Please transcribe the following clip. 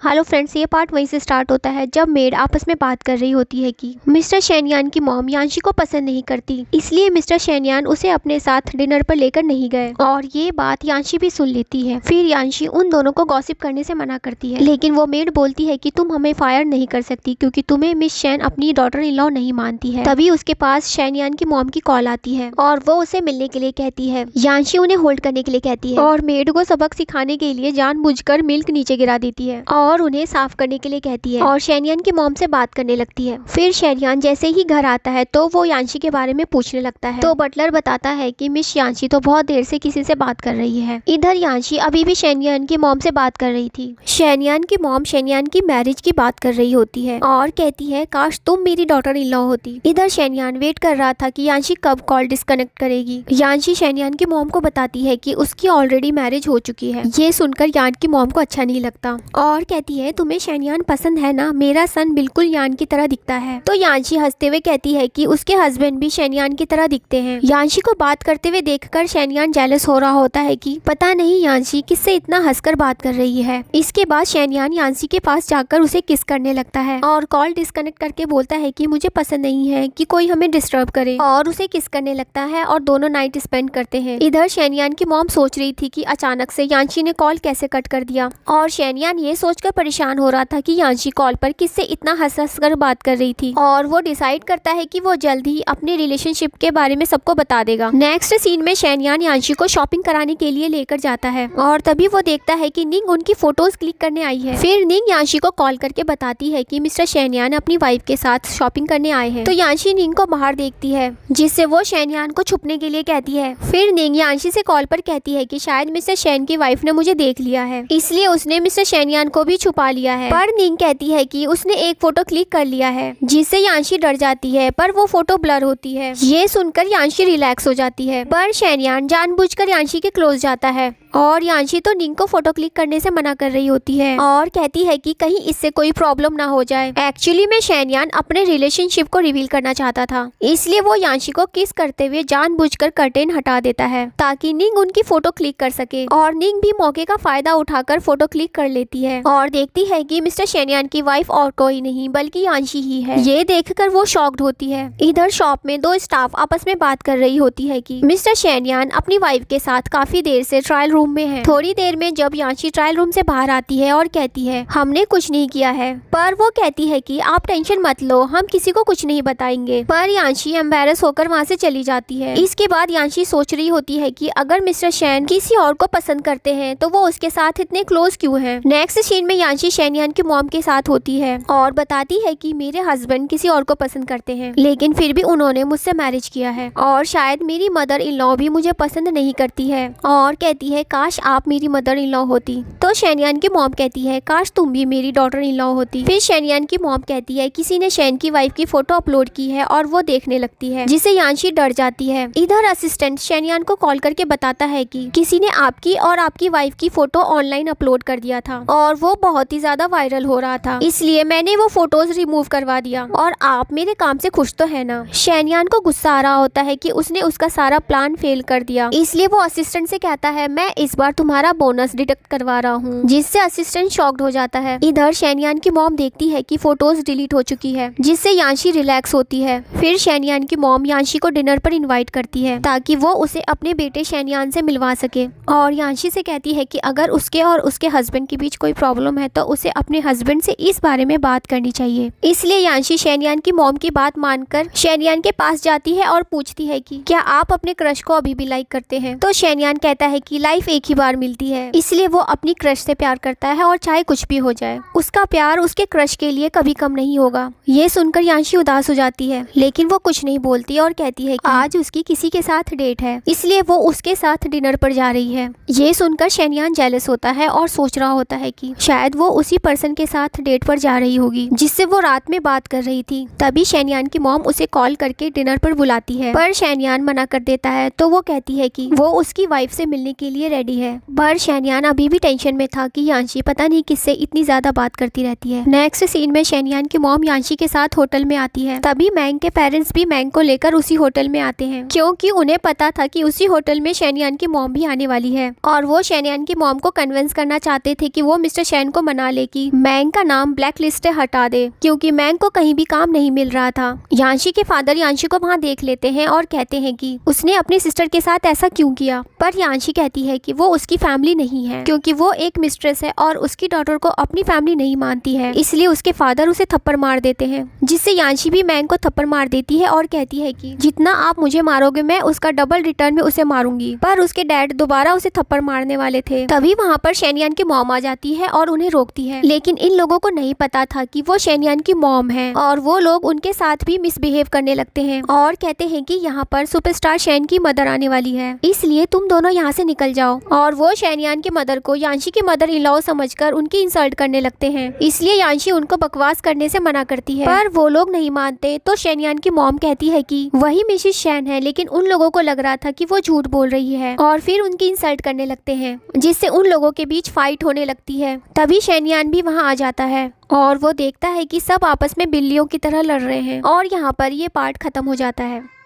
Hello friends, ये part वहीं से स्टार्ट होता है जब मेड आपस में बात कर रही होती है कि मिस्टर शेनयान की मॉम यांशी को पसंद नहीं करती, इसलिए मिस्टर शेनयान उसे अपने साथ डिनर पर लेकर नहीं गए। और ये बात यांशी भी सुन लेती है। फिर यांशी उन दोनों को गॉसिप करने से मना करती है, लेकिन वो मेड बोलती है कि तुम हमें फायर नहीं कर सकती क्योंकि तुम्हें मिस शेन अपनी डॉटर इन लॉ नहीं मानती है। तभी उसके पास शेनयान की मॉम की कॉल आती है और वो उसे मिलने के लिए कहती है। यांशी उन्हें होल्ड करने के लिए कहती है और मेड को सबक सिखाने के लिए जानबूझकर मिल्क नीचे गिरा देती है और उन्हें साफ करने के लिए कहती है और शेनयान की मॉम से बात करने लगती है। फिर शेनयान जैसे ही घर आता है तो वो यांशी के बारे में पूछने लगता है, तो बटलर बताता है कि मिस यांशी तो बहुत देर से किसी से बात कर रही है। इधर यांशी अभी भी शेनयान की मॉम से बात कर रही थी। शेनयान की मॉम शेनयान की मैरिज की बात कर रही होती है और कहती है काश तुम मेरी डॉटर इन लॉ होती। इधर शेनयान वेट कर रहा था कि यांशी कब कॉल डिस्कनेक्ट करेगी। यांशी शेनयान की मॉम को बताती है कि उसकी ऑलरेडी मैरिज हो चुकी है। ये सुनकर यान की मॉम को अच्छा नहीं लगता और कहती है तुम्हें शेनयान पसंद है ना, मेरा सन बिल्कुल यान की तरह दिखता है। तो यांशी हंसते हुए कहती है कि उसके हस्बैंड भी शेनयान की तरह दिखते हैं। यांशी को बात करते हुए देखकर शेनयान जेलस हो रहा होता है कि पता नहीं यांशी किससे इतना हंसकर बात कर रही है। इसके बाद शेनयान यांशी के पास जाकर उसे किस करने लगता है और कॉल डिस्कनेक्ट करके बोलता है कि मुझे पसंद नहीं है कि कोई हमें डिस्टर्ब करे, और उसे किस करने लगता है और दोनों नाइट स्पेंड करते हैं। इधर शेनयान की मॉम सोच रही थी कि अचानक से यांशी ने कॉल कैसे कट कर दिया, और शेनयान ये सोचकर परेशान हो रहा था कि यांशी कॉल पर किससे इतना हंस हंस कर बात कर रही थी। और वो डिसाइड करता है कि वो जल्द ही अपने रिलेशनशिप के बारे में सबको बता देगा। नेक्स्ट सीन में शेनयान यांशी को शॉपिंग कराने के लिए लेकर जाता है और तभी वो देखता है कि निंग उनकी फोटोज क्लिक करने आई है। फिर निंग यांशी को कॉल करके बताती है कि मिस्टर शेनयान अपनी वाइफ के साथ शॉपिंग करने आए हैं। तो यांशी निंग को बाहर देखती है जिससे वो शेनयान को छुपने के लिए कहती है। फिर निंग यांशी से कॉल पर कहती है कि शायद मिस्टर शेन की वाइफ ने मुझे देख लिया है, इसलिए उसने मिस्टर शेनयान को भी छुपा लिया है। पर निंग कहती है कि उसने एक फोटो क्लिक कर लिया है, जिससे यांशी डर जाती है पर वो फोटो ब्लर होती है। ये सुनकर यांशी रिलैक्स हो जाती है, पर शेनयान जानबूझकर यांशी के क्लोज जाता है और यांशी तो निंग को फोटो क्लिक करने से मना कर रही होती है और कहती है कि कहीं इससे कोई प्रॉब्लम ना हो जाए। एक्चुअली में शेनयान अपने रिलेशनशिप को रिवील करना चाहता था, इसलिए वो यांशी को किस करते हुए जानबूझकर कर्टेन हटा देता है ताकि निंग उनकी फोटो क्लिक कर सके। और निंग भी मौके का फायदा उठाकर फोटो क्लिक कर लेती है और देखती है कि मिस्टर शेनयान की वाइफ और कोई नहीं बल्कि यांशी ही है। ये देखकर वो शॉक्ड होती है। इधर शॉप में दो स्टाफ आपस में बात कर रही होती है कि मिस्टर शेनयान अपनी वाइफ के साथ काफी देर से ट्रायल रूम में है। थोड़ी देर में जब यांशी ट्रायल रूम से बाहर आती है और कहती है हमने कुछ नहीं किया है, पर वो कहती है कि आप टेंशन मत लो, हम किसी को कुछ नहीं बताएंगे। पर यांशी एम्बैरस होकर वहाँ से चली जाती है। इसके बाद यांशी सोच रही होती है कि अगर मिस्टर शेन किसी और को पसंद करते हैं तो वो उसके साथ इतने क्लोज क्यों हैं। नेक्स्ट सीन में यांशी शेनयान की मॉम के साथ होती है और बताती है कि मेरे हस्बैंड किसी और को पसंद करते हैं, लेकिन फिर भी उन्होंने मुझसे मैरिज किया है और शायद मेरी मदर इन लॉ भी मुझे पसंद नहीं करती है। और कहती है काश आप मेरी मदर इन लॉ होती। तो शेनयान की मॉम कहती है काश तुम भी मेरी डॉटर इन लॉ होती। फिर शेनयान की मॉम कहती है किसी ने शेन की वाइफ की फोटो अपलोड की है और वो देखने लगती है, जिससे यांशी डर जाती है। इधर असिस्टेंट शेनयान को कॉल करके बताता है कि किसी ने आपकी और आपकी वाइफ की फोटो ऑनलाइन अपलोड कर दिया था और वो बहुत ही ज्यादा वायरल हो रहा था, इसलिए मैंने वो फोटोज रिमूव करवा दिया और आप मेरे काम से खुश तो है ना। शेनयान को गुस्सा आ रहा होता है कि उसने उसका सारा प्लान फेल कर दिया, इसलिए वो असिस्टेंट से कहता है मैं इस बार तुम्हारा बोनस डिडक्ट करवा रहा हूँ, जिससे असिस्टेंट शॉक्ड हो जाता है। इधर शेनयान की मॉम देखती है कि फोटोज डिलीट हो चुकी है, जिससे यांशी रिलैक्स होती है। फिर शेनयान की मॉम यांशी को डिनर पर इनवाइट करती है ताकि वो उसे अपने बेटे शेनयान से मिलवा सके और यांशी से कहती है कि अगर उसके और उसके हस्बैंड के बीच कोई प्रॉब्लम है तो उसे अपने हस्बैंड से इस बारे में बात करनी चाहिए। इसलिए यांशी शेनयान की मॉम की बात मानकर शेनयान के पास जाती है और पूछती है कि क्या आप अपने क्रश को अभी भी लाइक करते हैं। तो शेनयान कहता है कि लाइफ एक ही बार मिलती है, इसलिए वो अपनी क्रश से प्यार करता है और चाहे कुछ भी हो जाए उसका प्यार उसके क्रश के लिए कभी कम नहीं होगा। ये सुनकर यांशी उदास हो जाती है, लेकिन वो कुछ नहीं बोलती और कहती है कि आज उसकी किसी के साथ डेट है, इसलिए वो उसके साथ डिनर पर जा रही है। ये सुनकर शेनयान जेलस होता है और सोच रहा होता है कि शायद वो उसी पर्सन के साथ डेट पर जा रही होगी जिससे वो रात में बात कर रही थी। तभी शेनयान की मॉम उसे कॉल करके डिनर पर बुलाती है, पर शेनयान मना कर देता है। तो वो कहती है कि वो उसकी वाइफ से मिलने के लिए रेडी है, पर शेनयान अभी भी टेंशन में था कि यांशी पता नहीं किससे इतनी ज्यादा बात करती रहती है। नेक्स्ट सीन में शेनयान की मॉम यांशी के साथ होटल में आती है। तभी मैंग के पेरेंट्स भी मैंग को लेकर उसी होटल में आते हैं, क्योंकि उन्हें पता था कि उसी होटल में शेनयान की मॉम भी आने वाली है और वो शेनयान की मॉम को कन्विंस करना चाहते थे कि वो मिस्टर शेन को मना ले कि मैंग का नाम ब्लैक लिस्ट से हटा दे, क्योंकि मैंग को कहीं भी काम नहीं मिल रहा था। यांशी के फादर यांशी को वहाँ देख लेते हैं और कहते हैं कि उसने अपनी सिस्टर के साथ ऐसा क्यों किया, पर यांशी कहती है कि वो उसकी फैमिली नहीं है, क्योंकि वो एक मिस्ट्रेस है और उसकी डॉटर को अपनी फैमिली नहीं मानती है। इसलिए उसके फादर उसे थप्पड़ मार देते हैं, जिससे यांशी भी मैंग को थप्पड़ मार देती है और कहती है कि जितना आप मुझे मारोगे मैं उसका डबल रिटर्न में उसे मारूंगी। पर उसके डैड दोबारा उसे थप्पड़ मारने वाले थे। तभी वहाँ पर शेनयान की मॉम आ जाती है और उन्हें रोकती है, लेकिन इन लोगों को नहीं पता था कि वो शेनयान की मॉम है और वो लोग उनके साथ भी मिसबिहेव करने लगते हैं और कहते हैं कि यहाँ पर सुपरस्टार शेन की मदर आने वाली है, इसलिए तुम दोनों यहाँ से निकल जाओ। और वो शेनयान की मदर को यांशी की मदर इन लॉ समझकर उनकी इंसल्ट करने लगते हैं, इसलिए यांशी उनको बकवास करने से मना करती है, पर वो लोग नहीं मानते। तो शेनयान की मॉम कहती है कि वही मिसेस शेन है, लेकिन उन लोगों को लग रहा था कि वो झूठ बोल रही है और फिर उनकी इंसल्ट करने लगते हैं, जिससे उन लोगों के बीच फाइट होने लगती है। तभी शेनयान भी वहाँ आ जाता है और वो देखता है कि सब आपस में बिल्लियों की तरह लड़ रहे हैं और यहाँ पर ये पार्ट खत्म हो जाता है।